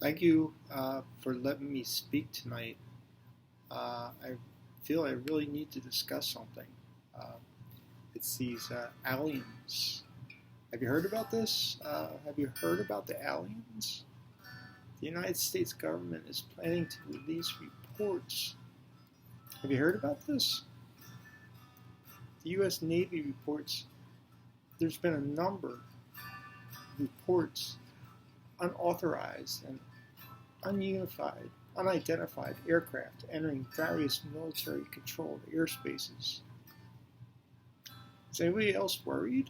Thank you for letting me speak tonight. I feel I really need to discuss something. Uh, it's these aliens. Have you heard about this? Have you heard about the aliens? The United States government is planning to release reports. Have you heard about this? The U.S. Navy reports there's been a number of reports unauthorized and unidentified aircraft entering various military controlled airspaces. Is anybody else worried?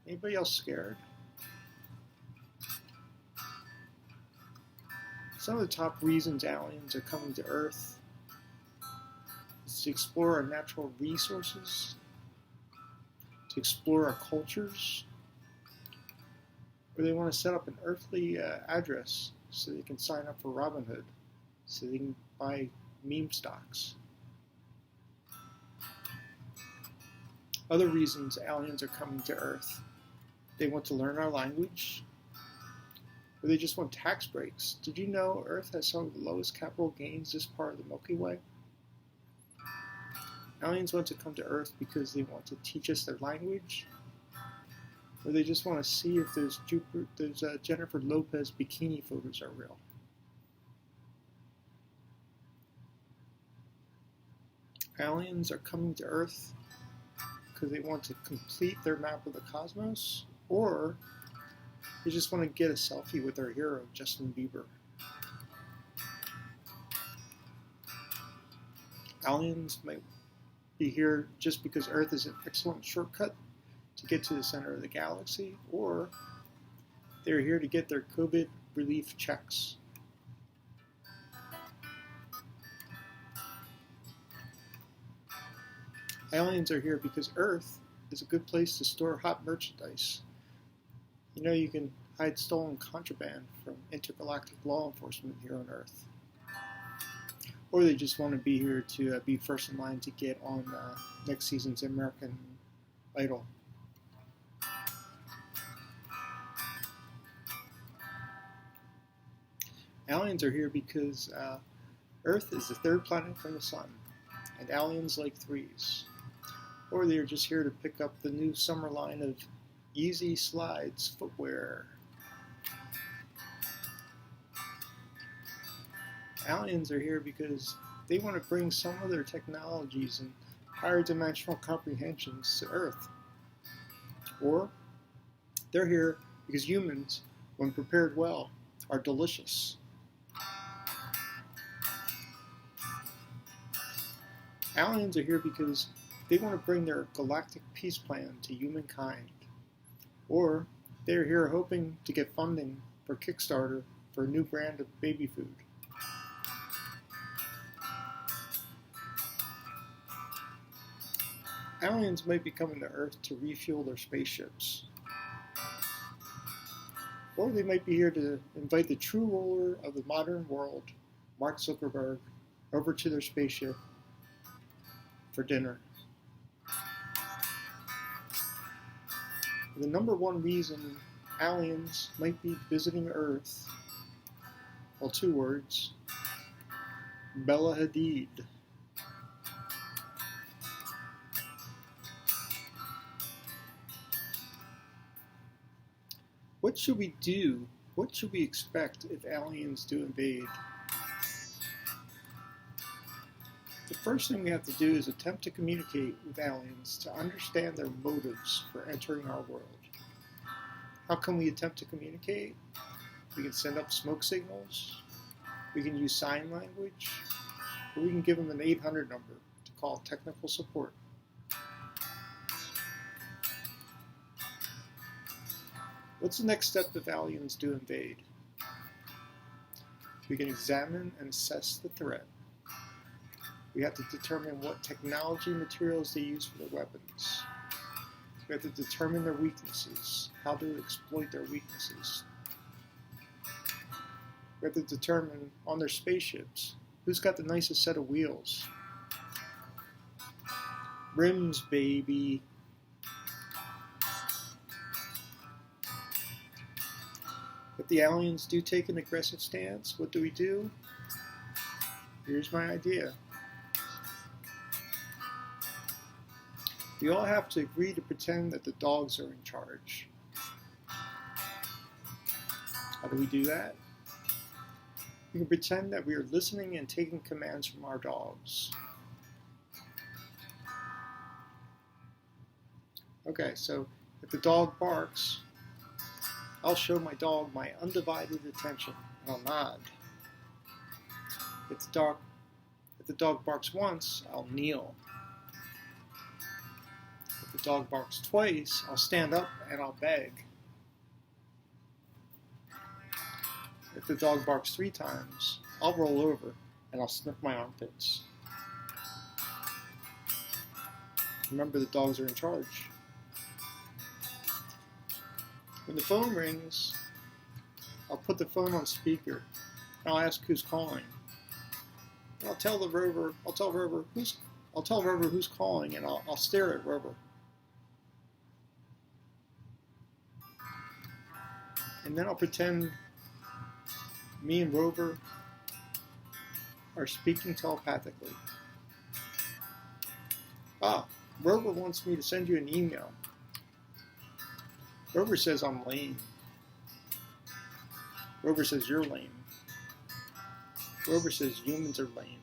Anybody else scared? Some of the top reasons aliens are coming to Earth is to explore our natural resources, to explore our cultures, or they want to set up an earthly address so they can sign up for Robinhood, so they can buy meme stocks. Other reasons aliens are coming to Earth: they want to learn our language, or they just want tax breaks. Did you know Earth has some of the lowest capital gains this part of the Milky Way? Aliens want to come to Earth because they want to teach us their language, or they just want to see if those Jennifer Lopez bikini photos are real. Aliens are coming to Earth because they want to complete their map of the cosmos, or they just want to get a selfie with their hero, Justin Bieber. Aliens might be here just because Earth is an excellent shortcut to get to the center of the galaxy, or they're here to get their COVID relief checks. Aliens are here because Earth is a good place to store hot merchandise. You know, you can hide stolen contraband from intergalactic law enforcement here on Earth. Or they just want to be here to be first in line to get on next season's American Idol. Aliens are here because Earth is the third planet from the sun, and aliens like threes. Or they're just here to pick up the new summer line of Easy Slides footwear. Aliens are here because they want to bring some of their technologies and higher dimensional comprehensions to Earth. Or they're here because humans, when prepared well, are delicious. Aliens are here because they want to bring their galactic peace plan to humankind. Or they're here hoping to get funding for Kickstarter for a new brand of baby food. Aliens might be coming to Earth to refuel their spaceships. Or they might be here to invite the true ruler of the modern world, Mark Zuckerberg, over to their spaceship for dinner. The number one reason aliens might be visiting Earth, well, two words: Bella Hadid. What should we do? What should we expect if aliens do invade? The first thing we have to do is attempt to communicate with aliens to understand their motives for entering our world. How can we attempt to communicate? We can send up smoke signals, we can use sign language, or we can give them an 800 number to call technical support. What's the next step if aliens do invade? We can examine and assess the threat. We have to determine what technology materials they use for their weapons. We have to determine their weaknesses, how to exploit their weaknesses. We have to determine on their spaceships who's got the nicest set of wheels. Rims, baby. We have the aliens do take an aggressive stance, what do? Here's my idea. We all have to agree to pretend that the dogs are in charge. How do we do that? We can pretend that we are listening and taking commands from our dogs. Okay, so if the dog barks, I'll show my dog my undivided attention, and I'll nod. If the dog barks once, I'll kneel. If the dog barks twice, I'll stand up and I'll beg. If the dog barks 3 times, I'll roll over and I'll sniff my armpits. Remember, the dogs are in charge. When the phone rings, I'll put the phone on speaker and I'll ask who's calling. And I'll tell Rover who's calling, and I'll stare at Rover. And then I'll pretend me and Rover are speaking telepathically. Rover wants me to send you an email. Rover says I'm lame. Rover says you're lame. Rover says humans are lame.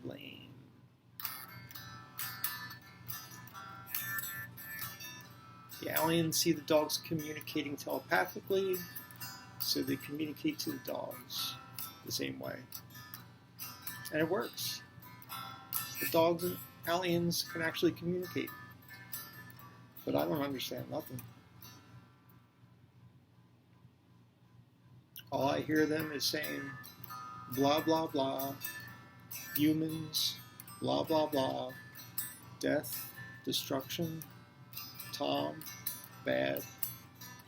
#lame. The aliens see the dogs communicating telepathically, so they communicate to the dogs the same way. And it works. The dogs and aliens can actually communicate. But I don't understand nothing. All I hear them is saying, blah, blah, blah, humans, blah, blah, blah, death, destruction, Tom, bad,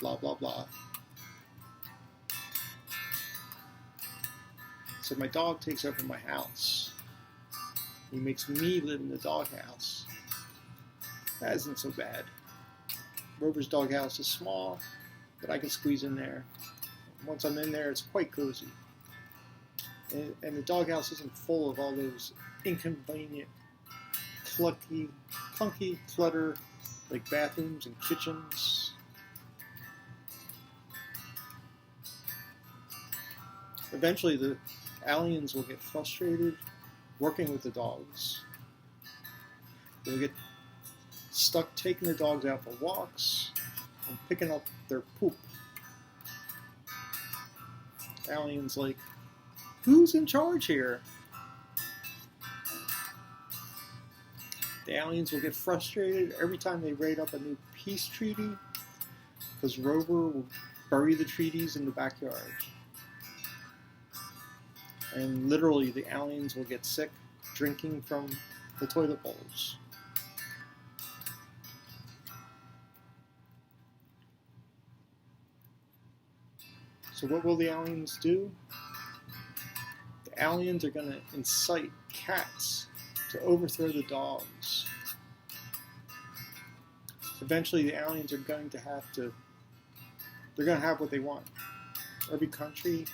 blah, blah, blah. So my dog takes over my house. He makes me live in the doghouse. That isn't so bad. Rover's doghouse is small, but I can squeeze in there. Once I'm in there, it's quite cozy. And the doghouse isn't full of all those inconvenient, clunky clutter like bathrooms and kitchens. Eventually, the aliens will get frustrated working with the dogs. They'll get stuck taking the dogs out for walks and picking up their poop. Aliens like, who's in charge here? The aliens will get frustrated every time they write up a new peace treaty, because Rover will bury the treaties in the backyard. And literally, the aliens will get sick drinking from the toilet bowls. So what will the aliens do? The aliens are going to incite cats to overthrow the dogs. Eventually, the aliens are going to they're going to have what they want. Every country,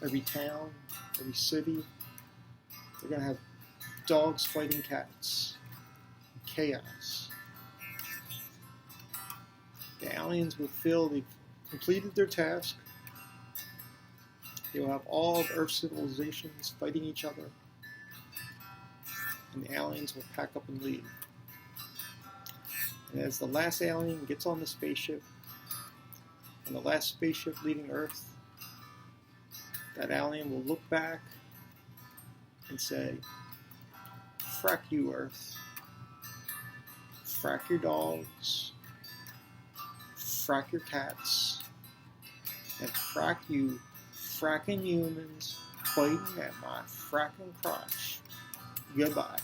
every town, every city, they're going to have dogs fighting cats. Chaos. The aliens will feel they've completed their task. They will have all of Earth's civilizations fighting each other. And the aliens will pack up and leave. And as the last alien gets on the spaceship, and the last spaceship leaving Earth, that alien will look back and say, frack you, Earth. Frack your dogs. Frack your cats. And frack you fracking humans fighting at my fracking crotch. Goodbye.